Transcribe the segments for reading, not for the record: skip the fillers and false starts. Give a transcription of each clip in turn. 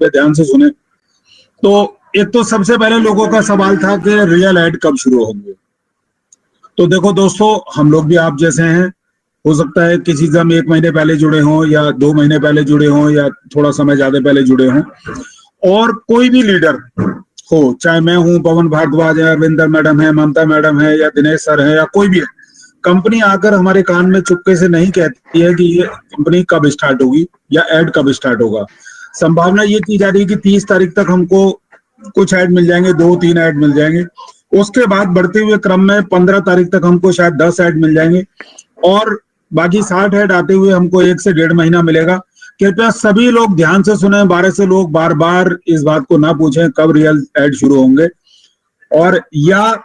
पे ध्यान से सुने। तो एक तो सबसे पहले लोगों का सवाल था कि रियल एड कब शुरू होंगे। तो देखो दोस्तों, हम लोग भी आप जैसे हैं, हो सकता है किसी से हम 1 महीने पहले जुड़े हों या 2 महीने पहले जुड़े हों या थोड़ा समय ज्यादा पहले जुड़े हों। और कोई भी लीडर हो, चाहे मैं हूं, पवन भारद्वाज है, अरविंदर मैडम है, ममता मैडम है, या दिनेश सर है, या कोई भी है, कंपनी आकर हमारे कान में चुपके से नहीं कहती है कि ये कंपनी कब स्टार्ट होगी या एड कब स्टार्ट होगा। संभावना ये की जा रही है कि 30 तारीख तक हमको कुछ ऐड मिल जाएंगे, 2-3 ऐड मिल जाएंगे। उसके बाद बढ़ते हुए क्रम में 15 तारीख तक हमको शायद 10 ऐड मिल जाएंगे, और बाकी 60 ऐड आते हुए हमको 1 से 1.5 महीना मिलेगा। कृपया सभी लोग ध्यान से सुने, 12 से लोग बार बार इस बात को ना पूछें कब रियल ऐड शुरू होंगे, और या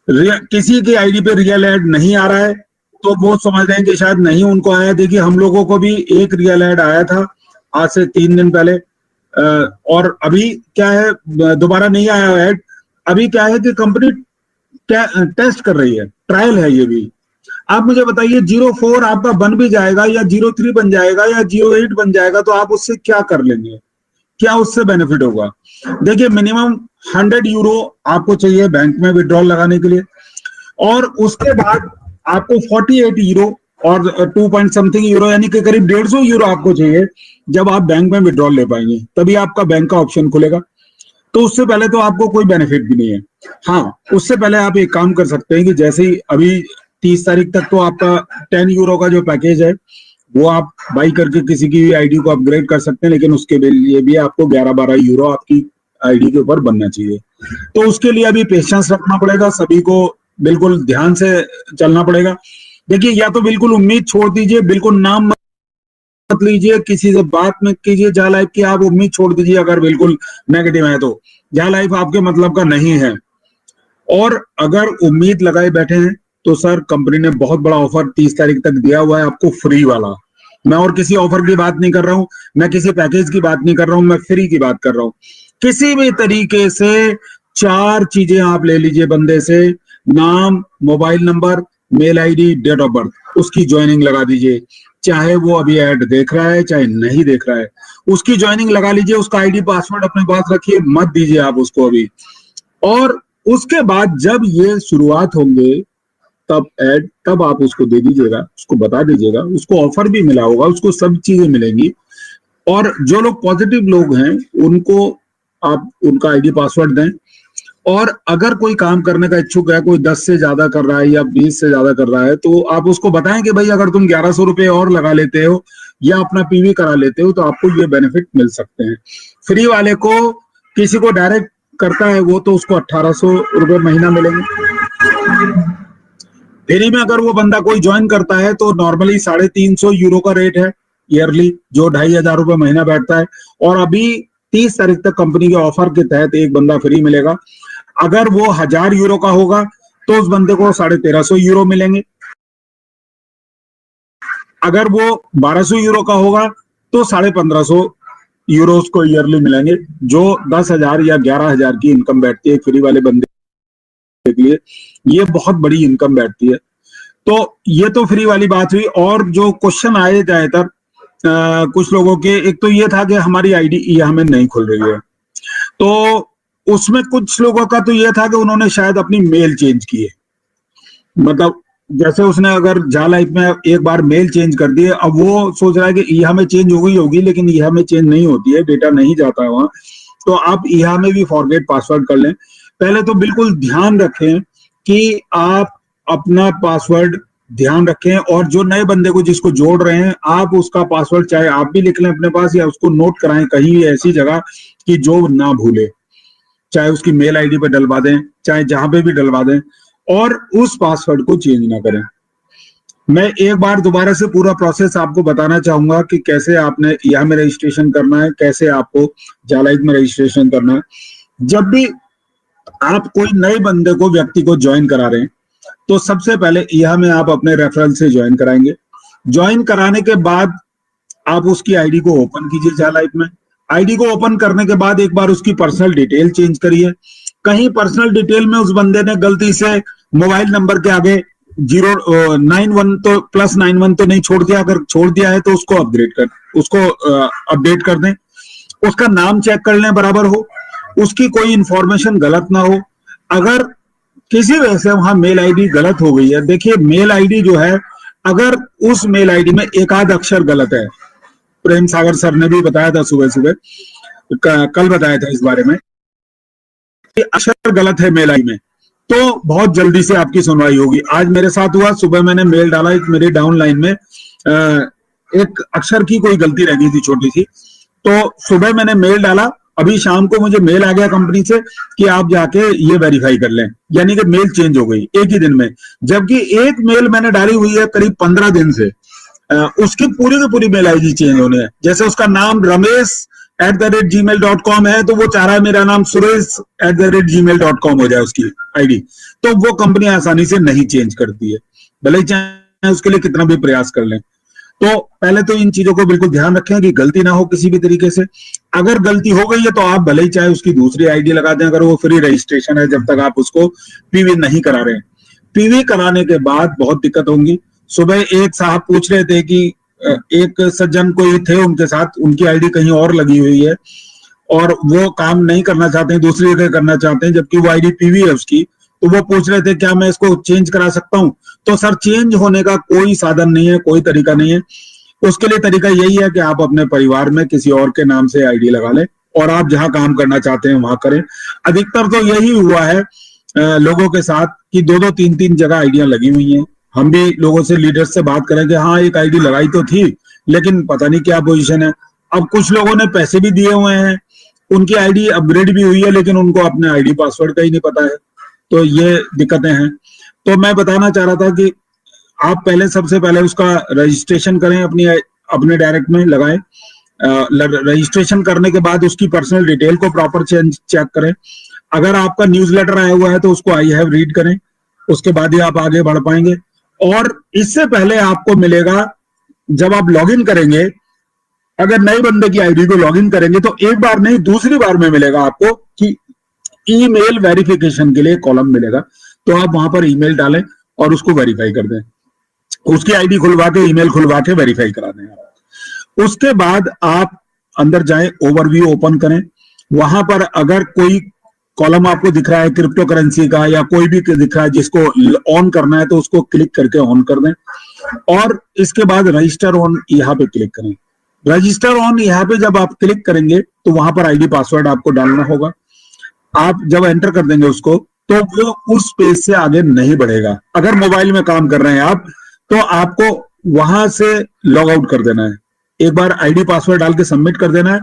किसी की आईडी पे रियल ऐड नहीं आ रहा है तो वो समझ रहे हैं कि शायद नहीं उनको आया। देखिए, हम लोगों को भी एक रियल ऐड आया था आज से 3 दिन पहले, और अभी क्या है, दोबारा नहीं आया ऐड। अभी क्या है कि कंपनी टेस्ट कर रही है, ट्रायल है ये भी। आप मुझे बताइए, 04 आपका बन भी जाएगा या 03 बन जाएगा या 08 बन जाएगा, तो आप उससे क्या कर लेंगे, क्या उससे बेनिफिट होगा? देखिए, मिनिमम 100 यूरो आपको चाहिए बैंक में विड्रॉल लगाने के लिए, और उसके बाद आपको 48 यूरो और 2 पॉइंट समथिंग यूरो, यानी कि करीब 150 यूरो आपको चाहिए जब आप बैंक में विड्रॉल ले पाएंगे, तभी आपका बैंक का ऑप्शन खुलेगा। तो उससे पहले तो आपको कोई बेनिफिट भी नहीं है। हाँ, उससे पहले आप एक काम कर सकते हैं कि जैसे ही अभी 30 तारीख तक तो आपका 10 यूरो का जो पैकेज है वो आप बाई करके किसी की भी आईडी को अपग्रेड कर सकते हैं, लेकिन उसके लिए भी आपको 11-12 यूरो आपकी आईडी के ऊपर बनना चाहिए। तो उसके लिए अभी पेशेंस रखना पड़ेगा, सभी को बिल्कुल ध्यान से चलना पड़ेगा। देखिए, या तो बिल्कुल उम्मीद छोड़ दीजिए, बिल्कुल नाम मत लीजिए, किसी से बात मत कीजिए जा लाइफ की, आप उम्मीद छोड़ दीजिए अगर बिल्कुल नेगेटिव है तो जा लाइफ आपके मतलब का नहीं है। और अगर उम्मीद लगाए बैठे हैं तो सर, कंपनी ने बहुत बड़ा ऑफर 30 तारीख तक दिया हुआ है आपको, फ्री वाला। मैं और किसी ऑफर की बात नहीं कर रहा हूं, मैं किसी पैकेज की बात नहीं कर रहा हूं, मैं फ्री की बात कर रहा हूं। किसी भी तरीके से 4 चीजें आप ले लीजिए बंदे से, नाम, mobile number, mail ID, date of birth, उसकी ज्वाइनिंग लगा दीजिए। चाहे वो अभी ऐड देख रहा है चाहे नहीं देख रहा है, उसकी ज्वाइनिंग लगा लीजिए। उसका आईडी पासवर्ड अपने पास रखिए, मत दीजिए आप उसको अभी। और उसके बाद जब ये शुरुआत होंगे तब ऐड, तब आप उसको दे दीजिएगा, उसको बता दीजिएगा, उसको ऑफर भी मिला होगा, उसको सब चीजें मिलेंगी। और जो लोग पॉजिटिव लोग हैं उनको आप उनका आईडी पासवर्ड दें। और अगर कोई काम करने का इच्छुक है, कोई 10 से ज्यादा कर रहा है या 20 से ज्यादा कर रहा है, तो आप उसको बताएं कि भाई अगर तुम 1100 रुपए और लगा लेते हो या अपना पीवी करा लेते हो तो आपको ये बेनिफिट मिल सकते हैं। फ्री वाले को, किसी को डायरेक्ट करता है वो, तो उसको 1800 रुपए महीना मिलेंगे। फ्री में अगर वो बंदा कोई ज्वाइन करता है तो नॉर्मली 350 यूरो का रेट है ईयरली, जो 2500 रुपए महीना बैठता है। और अभी 30 तारीख तक कंपनी के ऑफर के तहत एक बंदा फ्री मिलेगा। अगर वो 1000 यूरो का होगा तो उस बंदे को 1350 यूरो मिलेंगे। अगर वो 1200 यूरो का होगा तो 1550 यूरो को ईयरली मिलेंगे, जो 10,000 या 11,000 की इनकम बैठती है फ्री वाले बंदे के लिए। ये बहुत बड़ी इनकम बैठती है। तो ये तो फ्री वाली बात हुई। और जो क्वेश्चन आए ज्यादातर कुछ लोगों के, एक तो ये था कि हमारी आईडी यहाँ में नहीं खुल रही है, तो उसमें कुछ लोगों का तो ये था कि उन्होंने शायद अपनी मेल चेंज की है। मतलब जैसे उसने अगर जा लाइफ में एक बार मेल चेंज कर दी है, अब वो सोच रहा है कि ईहा में चेंज हो गई होगी, लेकिन ईहा में चेंज नहीं होती है, डेटा नहीं जाता है वहां। तो आप ईहा में भी फॉरगेट पासवर्ड कर लें। पहले तो बिल्कुल ध्यान रखें कि आप अपना पासवर्ड ध्यान रखें, और जो नए बंदे को जिसको जोड़ रहे हैं आप उसका पासवर्ड चाहे आप भी लिख लें अपने पास या उसको नोट कराएं कहीं ऐसी जगह कि जो ना भूले, चाहे उसकी मेल आईडी पे डलवा दें, चाहे जहां पे भी डलवा दें, और उस पासवर्ड को चेंज ना करें। मैं एक बार दोबारा से पूरा प्रोसेस आपको बताना चाहूंगा कि कैसे आपने यहाँ में रजिस्ट्रेशन करना है, कैसे आपको जालाइट में रजिस्ट्रेशन करना है। जब भी आप कोई नए बंदे को, व्यक्ति को ज्वाइन करा रहे हैं, तो सबसे पहले यहाँ में आप अपने रेफरल से ज्वाइन कराएंगे। ज्वाइन कराने के बाद आप उसकी आईडी को ओपन कीजिए जालाइट में। आईडी को ओपन करने के बाद एक बार उसकी पर्सनल डिटेल चेंज करिए। कहीं पर्सनल डिटेल में उस बंदे ने गलती से मोबाइल नंबर के आगे 091 तो +91 तो नहीं छोड़ दिया, अगर छोड़ दिया है तो उसको अपडेट कर दें। उसका नाम चेक कर लें बराबर हो, उसकी कोई इंफॉर्मेशन गलत ना हो। अगर किसी वजह से वहां मेल आईडी गलत हो गई है, देखिए मेल आईडी जो है, अगर उस मेल आईडी में एक आध अक्षर गलत है, प्रेम सागर सर ने भी बताया था सुबह सुबह, कल बताया था इस बारे में, अक्षर गलत है मेल आईडी में, तो बहुत जल्दी से आपकी सुनवाई होगी। आज मेरे साथ हुआ, सुबह मैंने मेल डाला, एक मेरी डाउन लाइन में एक अक्षर की कोई गलती रह गई थी छोटी सी, तो सुबह मैंने मेल डाला, अभी शाम को मुझे मेल आ गया कंपनी से कि आप जाके ये वेरीफाई कर लें, यानी कि मेल चेंज हो गई एक ही दिन में। जबकि एक मेल मैंने डाली हुई है करीब 15 दिन से, उसकी पूरी मेल आईडी चेंज होने है। जैसे उसका नाम ramesh@gmail.com है, तो वो चाह रहा है मेरा नाम suresh@gmail.com हो जाए उसकी आईडी, तो वो कंपनी आसानी से नहीं चेंज करती है, भले ही चाहे उसके लिए कितना भी प्रयास कर लें। तो पहले तो इन चीजों को बिल्कुल ध्यान रखें कि गलती ना हो किसी भी तरीके से। अगर गलती हो गई है तो आप भले ही चाहे उसकी दूसरी आईडी लगा दें, अगर वो फ्री रजिस्ट्रेशन है, जब तक आप उसको पीवी नहीं करा रहे हैं। पीवी कराने के बाद बहुत दिक्कत होंगी। सुबह एक साहब पूछ रहे थे कि एक सज्जन कोई थे उनके साथ, उनकी आईडी कहीं और लगी हुई है और वो काम नहीं करना चाहते हैं, दूसरी जगह करना चाहते हैं, जबकि वो आईडी पीवी है उसकी। तो वो पूछ रहे थे क्या मैं इसको चेंज करा सकता हूं? तो सर चेंज होने का कोई साधन नहीं है, कोई तरीका नहीं है। उसके लिए तरीका यही है कि आप अपने परिवार में किसी और के नाम से आईडी लगा लें और आप जहां काम करना चाहते हैं वहां करें। अधिकतर तो यही हुआ है लोगों के साथ कि 2-2 3-3 जगह आईडियां लगी हुई हैं। हम भी लोगों से, लीडर्स से बात करें कि हाँ एक आईडी लगाई तो थी लेकिन पता नहीं क्या पोजीशन है। अब कुछ लोगों ने पैसे भी दिए हुए हैं, उनकी आईडी अपग्रेड भी हुई है, लेकिन उनको अपने आईडी पासवर्ड का ही नहीं पता है, तो ये दिक्कतें हैं। तो मैं बताना चाह रहा था कि आप पहले, सबसे पहले उसका रजिस्ट्रेशन करें, अपने डायरेक्ट में लगाएं। रजिस्ट्रेशन करने के बाद उसकी पर्सनल डिटेल को प्रॉपर चेक करें। अगर आपका न्यूज़लेटर आया हुआ है तो उसको आई हैव रीड करें, उसके बाद ही आप आगे बढ़ पाएंगे। और इससे पहले आपको मिलेगा, जब आप लॉगिन करेंगे, अगर नए बंदे की आईडी को लॉगिन करेंगे तो एक बार नहीं दूसरी बार में मिलेगा आपको कि ईमेल वेरिफिकेशन के लिए कॉलम मिलेगा, तो आप वहां पर ईमेल डालें और उसको वेरीफाई कर दें, उसकी आईडी खुलवा के, ईमेल खुलवा के वेरीफाई करा दें। उसके बाद आप अंदर जाएं, ओवरव्यू ओपन करें, वहां पर अगर कोई कॉलम आपको दिख रहा है क्रिप्टो करेंसी का या कोई भी दिख रहा है जिसको ऑन करना है, तो उसको क्लिक करके ऑन कर दें। और इसके बाद रजिस्टर ऑन यहाँ पे क्लिक करें। रजिस्टर ऑन यहाँ पे जब आप क्लिक करेंगे तो वहां पर आईडी पासवर्ड आपको डालना होगा। आप जब एंटर कर देंगे उसको, तो वो उस पेज से आगे नहीं बढ़ेगा। अगर मोबाइल में काम कर रहे हैं आप, तो आपको वहां से लॉग आउट कर देना है, एक बार आईडी पासवर्ड डाल के सबमिट कर देना है,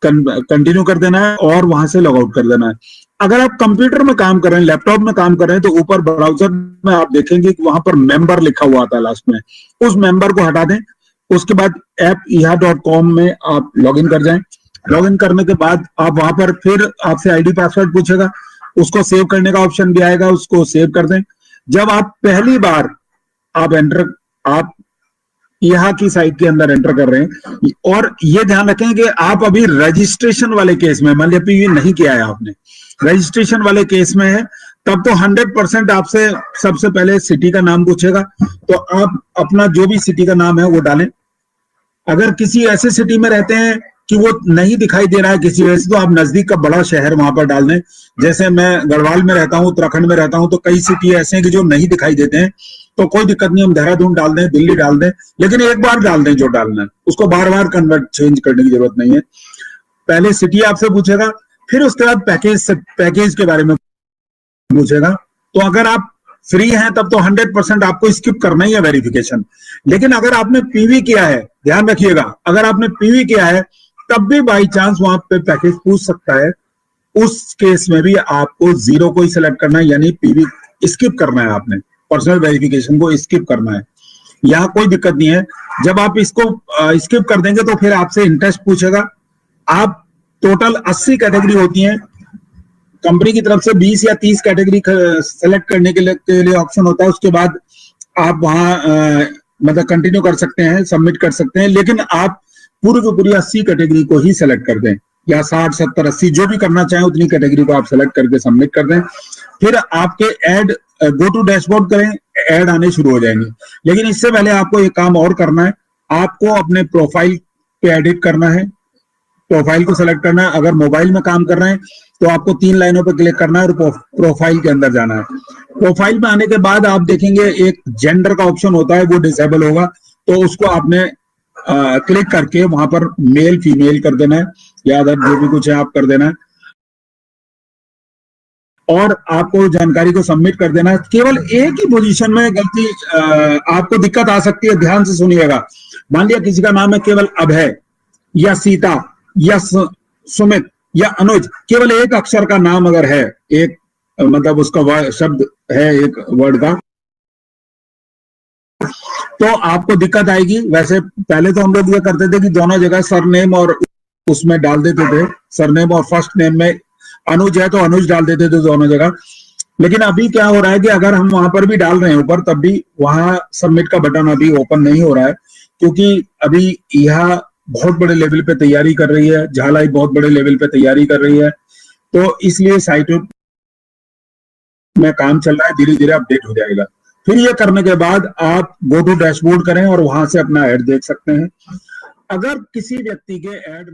कंटिन्यू कर देना है और वहां से लॉग आउट कर देना है। अगर आप कंप्यूटर में काम कर रहे हैं, लैपटॉप में काम कर रहे हैं, तो ऊपर ब्राउजर में आप देखेंगे कि वहां पर मेंबर लिखा हुआ आता है लास्ट में, उस मेंबर को हटा दें। उसके बाद app.eha.com में आप लॉगिन कर जाएं। लॉगिन करने के बाद आप वहां पर फिर आपसे आईडी पासवर्ड पूछेगा, उसको सेव करने का ऑप्शन भी आएगा, उसको सेव कर दें। जब आप पहली बार आप यहाँ की साइट के अंदर एंटर कर रहे हैं, और ये ध्यान रखें कि आप अभी रजिस्ट्रेशन वाले केस में, मान लिया पीवी नहीं किया है आपने, रजिस्ट्रेशन वाले केस में है, तब तो 100% आपसे सबसे पहले सिटी का नाम पूछेगा, तो आप अपना जो भी सिटी का नाम है वो डालें। अगर किसी ऐसे सिटी में रहते हैं कि वो नहीं दिखाई दे रहा है किसी वजह से, तो आप नजदीक का बड़ा शहर वहां पर डाल दें। जैसे मैं गढ़वाल में रहता हूँ, उत्तराखंड में रहता हूँ, तो कई सिटी ऐसे हैं कि जो नहीं दिखाई देते हैं, तो कोई दिक्कत नहीं, हम देहरादून डाल दें, दिल्ली डाल दें, लेकिन एक बार डाल दें जो डालना है, उसको बार बार चेंज करने की जरूरत नहीं है। पहले सिटी आपसे पूछेगा, फिर उसके बाद पैकेज के बारे में पूछेगा। तो अगर आप फ्री हैं तब तो 100% आपको स्किप करना ही है वेरिफिकेशन। लेकिन अगर आपने पीवी किया है, ध्यान रखिएगा, अगर आपने पीवी किया है तब भी बाई चांस वहां पे पैकेज पूछ सकता है, उस केस में भी आपको 0 को ही सिलेक्ट करना है, यानी पीवी स्किप करना है, आपने पर्सनल वेरिफिकेशन को स्किप करना है। यहाँ कोई दिक्कत नहीं है। जब आप इसको स्किप कर देंगे तो फिर आपसे इंटरेस्ट पूछेगा। आप टोटल 80 कैटेगरी होती हैं, कंपनी की तरफ से 20 या 30 कैटेगरी सेलेक्ट करने के लिए ऑप्शन होता है। उसके बाद आप वहां मतलब कंटिन्यू कर सकते हैं, सबमिट कर सकते हैं, लेकिन आप पूरी की पूरी 80 कैटेगरी को ही सेलेक्ट कर दें, या 60, 70, 80 जो भी करना चाहें उतनी कैटेगरी को आप सेलेक्ट करके सबमिट कर दें। फिर आपके ऐड गो टू डैशबोर्ड करें, ऐड आने शुरू हो जाएंगे। लेकिन इससे पहले आपको एक काम और करना है, आपको अपने प्रोफाइल पे एडिट करना है। प्रोफाइल को सेलेक्ट करना है। अगर मोबाइल में काम कर रहे हैं तो आपको 3 लाइनों पर क्लिक करना है और प्रोफाइल के अंदर जाना है। प्रोफाइल में आने के बाद आप देखेंगे एक जेंडर का ऑप्शन होता है, वो डिसेबल होगा, तो उसको आपने क्लिक करके वहां पर मेल फीमेल कर देना है या अदर जो भी कुछ है आप कर देना है और आपको जानकारी को सबमिट कर देना है। केवल एक ही पोजीशन में गलती आपको दिक्कत आ सकती है, ध्यान से सुनिएगा। मान लिया किसी का नाम है केवल अभय या सीता या सुमित या अनुज, केवल एक अक्षर का नाम अगर है, एक मतलब उसका शब्द है एक वर्ड का, तो आपको दिक्कत आएगी। वैसे पहले तो हम लोग ये करते थे कि दोनों जगह सरनेम और उसमें डाल देते थे, सरनेम और फर्स्ट नेम में अनुज है तो अनुज डाल देते थे दोनों जगह। लेकिन अभी क्या हो रहा है कि अगर हम वहां पर भी डाल रहे हैं ऊपर, तब भी वहां सबमिट का बटन अभी ओपन नहीं हो रहा है, क्योंकि अभी यह बहुत बड़े लेवल पे तैयारी कर रही है, झालाई बहुत बड़े लेवल पे तैयारी कर रही है, तो इसलिए साइट में काम चल रहा है, धीरे धीरे अपडेट हो जाएगा। फिर ये करने के बाद आप गो टू डैशबोर्ड करें और वहां से अपना ऐड देख सकते हैं। अगर किसी व्यक्ति के ऐड